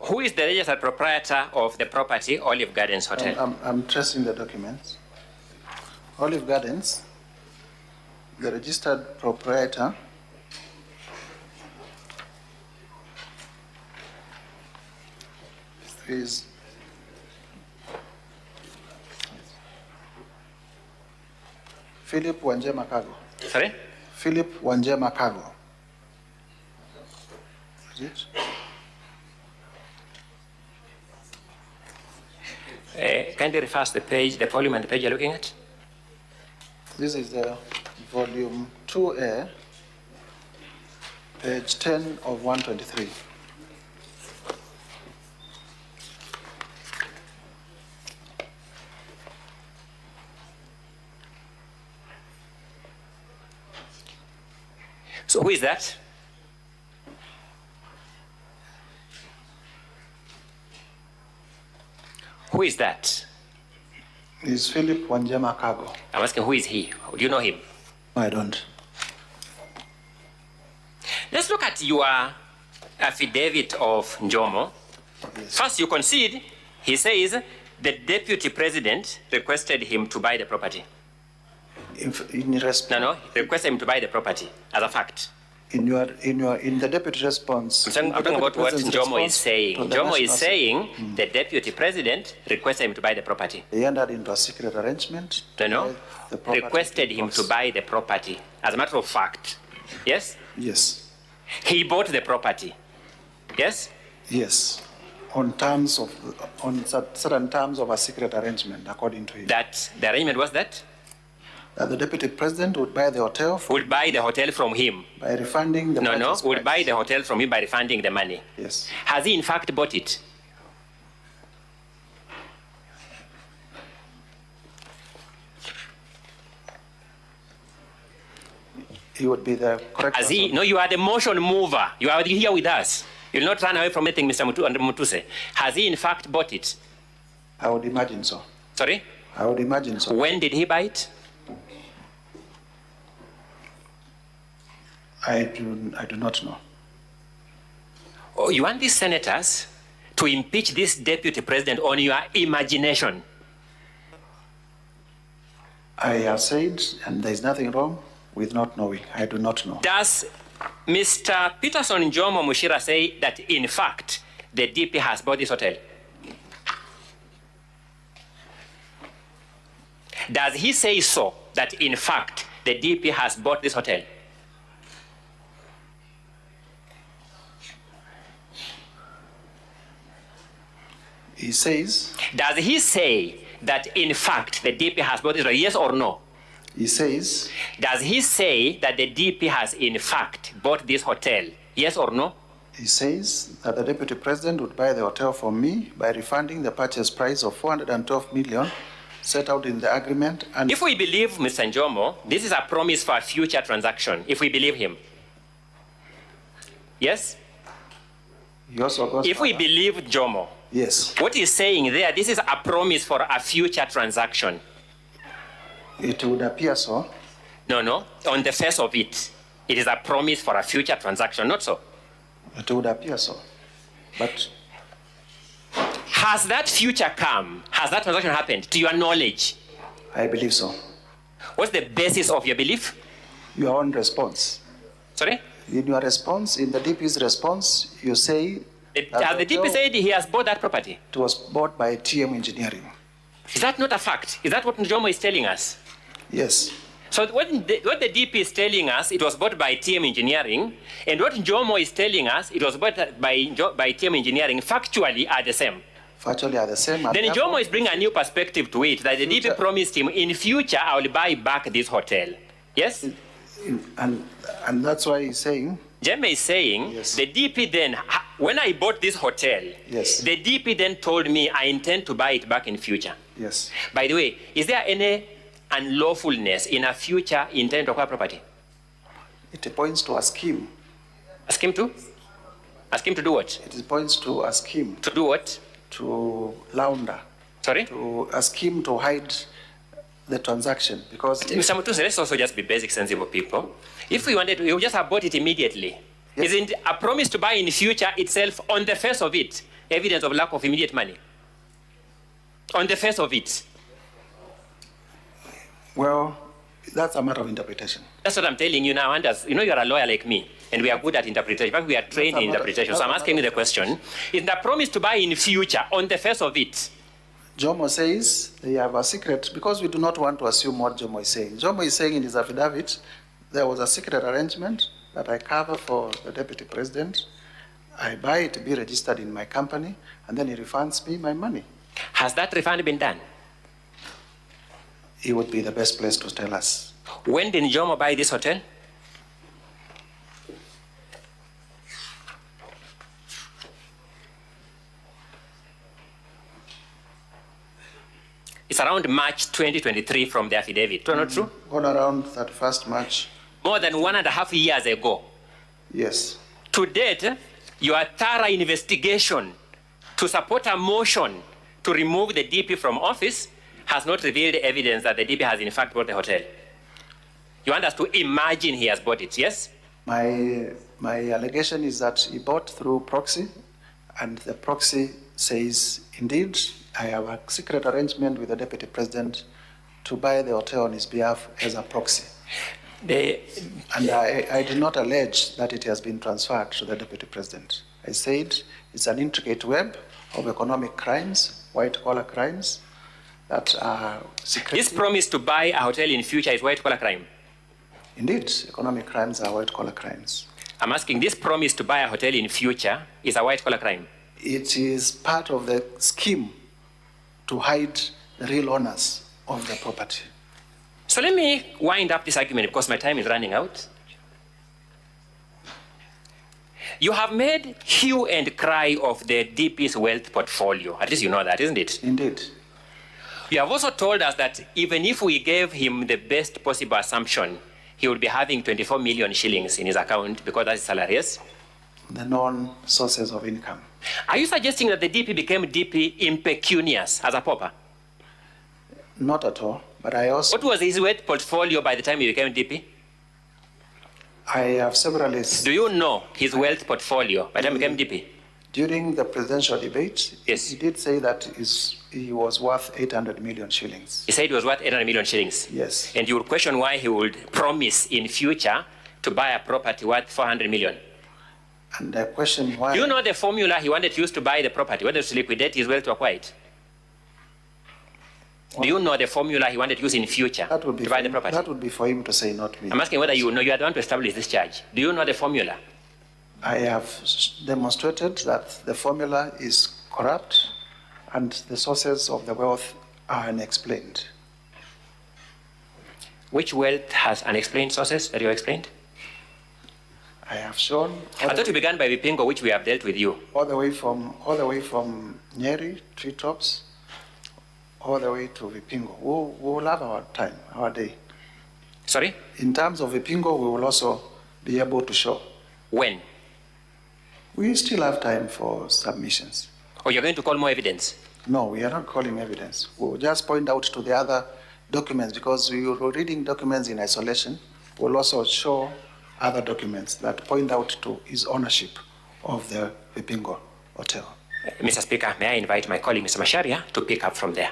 Who is the registered proprietor of the property, Olive Gardens Hotel? I'm tracing the documents. Olive Gardens, the registered proprietor is Philip Wanjema Kago. Sorry? Philip Wanjema Kago. Is it? Kindly refer to the page, the volume and the page you're looking at. This is the volume 2A, page 10 of 123. So who is that? Who is that? Is Philip Wanjema Kago. I'm asking, who is he? Do you know him? I don't. Let's look at your affidavit of Njomo. Yes. First, you concede, he says the deputy president requested him to buy the property. In response. No, he requested him to buy the property as a fact. In the deputy response. I'm talking about what Njomo is saying. Njomo is saying the deputy president requested him to buy the property. He entered into a secret arrangement. No, requested him to buy the property. As a matter of fact. Yes? Yes. He bought the property. Yes? Yes. On certain terms of a secret arrangement, according to him. That the arrangement was that? That the deputy president would buy the hotel. Would buy the hotel from him. By refunding the money. No, would buy the hotel from him by refunding the money. Yes. Has he in fact bought it? He would be the correct Has he? No, you are the motion mover. You are here with us. You'll not run away from anything, Mr. Mutuse. Has he in fact bought it? I would imagine so. Sorry? I would imagine so. When did he buy it? I do not know. Oh, you want these senators to impeach this deputy president on your imagination? I have said, and there is nothing wrong with not knowing. I do not know. Does Mr. Peterson Njomo Mushira say that, in fact, the DP has bought this hotel? Does he say so, that, in fact, the DP has bought this hotel? He says. Does he say that, in fact, the DP has bought this hotel, yes or no? He says. Does he say that the DP has, in fact, bought this hotel, yes or no? He says that the deputy president would buy the hotel from me by refunding the purchase price of 412 million set out in the agreement. And if we believe Mr. Njomo, this is a promise for a future transaction, if we believe him. Yes? He also goes if we believe Njomo, yes. What he's saying there, this is a promise for a future transaction. It would appear so. No. On the face of it, it is a promise for a future transaction, not so? It would appear so. But has that future come? Has that transaction happened, to your knowledge? I believe so. What's the basis of your belief? Your own response. Sorry? In your response, in the DP's response, you say... Has the DP said he has bought that property? It was bought by TM Engineering. Is that not a fact? Is that what Njomo is telling us? Yes. So what the DP is telling us, it was bought by TM Engineering, and what Njomo is telling us, it was bought by TM Engineering, factually are the same. Factually are the same. Then Njomo is bringing a new perspective to it, that the DP promised him, in future, I will buy back this hotel. Yes? And that's why he's saying... Jeme is saying, yes. The DP then, when I bought this hotel, yes. The DP then told me I intend to buy it back in future. Yes. By the way, is there any unlawfulness in a future intent to acquire property? It points to a scheme. A scheme to? A scheme to do what? It points to a scheme. To do what? To launder. Sorry? To a scheme to hide the transaction. Because Mr. Mutuse, let's also just be basic, sensible people. If we wanted to, we would just have bought it immediately. Yes. Isn't a promise to buy in future itself, on the face of it, evidence of lack of immediate money? On the face of it. Well, that's a matter of interpretation. That's what I'm telling you now, Anders. You know you're a lawyer like me, and we are good at interpretation. In fact, we are trained in interpretation. So I'm asking you the question. Is the promise to buy in future, on the face of it? Jomo says they have a secret, because we do not want to assume what Jomo is saying. Jomo is saying in his affidavit, there was a secret arrangement that I cover for the deputy president. I buy it to be registered in my company, and then he refunds me my money. Has that refund been done? He would be the best place to tell us. When did Jomo buy this hotel? It's around March 2023 from the affidavit. Not true? On around 31st March. More than 1.5 years ago. Yes. To date, your thorough investigation to support a motion to remove the DP from office has not revealed evidence that the DP has in fact bought the hotel. You want us to imagine he has bought it, yes? My allegation is that he bought through proxy, and the proxy says, indeed, I have a secret arrangement with the deputy president to buy the hotel on his behalf as a proxy. And I did not allege that it has been transferred to the deputy president. I said it's an intricate web of economic crimes, white-collar crimes, that are secret. This promise to buy a hotel in future is white-collar crime? Indeed, economic crimes are white-collar crimes. I'm asking, this promise to buy a hotel in future is a white-collar crime? It is part of the scheme to hide the real owners of the property. So let me wind up this argument because my time is running out. You have made hue and cry of the DP's wealth portfolio. At least you know that, isn't it? Indeed. You have also told us that even if we gave him the best possible assumption, he would be having 24 million shillings in his account because that's his salary, yes? The known sources of income. Are you suggesting that the DP became DP impecunious as a pauper? Not at all, but I also... What was his wealth portfolio by the time he became DP? I have several lists. Do you know his wealth portfolio by the time he became DP? During the presidential debate, yes, he did say that he was worth 800 million shillings. He said he was worth 800 million shillings? Yes. And you would question why he would promise in future to buy a property worth 400 million? And I question why... Do you know the formula he wanted to use to buy the property, whether to liquidate his wealth to acquire it? Do you know the formula he wanted to use in future to buy the property? That would be for him to say, not me. I'm asking whether you know. You are the one to establish this charge. Do you know the formula? I have demonstrated that the formula is corrupt and the sources of the wealth are unexplained. Which wealth has unexplained sources that you explained? I have shown... I thought you began by Vipingo, which we have dealt with you. All the way from Nyeri, treetops, all the way to Vipingo. We will have our time, our day. Sorry? In terms of Vipingo, we will also be able to show. When? We still have time for submissions. Or you're going to call more evidence? No, we are not calling evidence. We'll just point out to the other documents, because we were reading documents in isolation. We'll also show other documents that point out to his ownership of the Vipingo Hotel. Mr. Speaker, may I invite my colleague, Mr. Masharia, to pick up from there?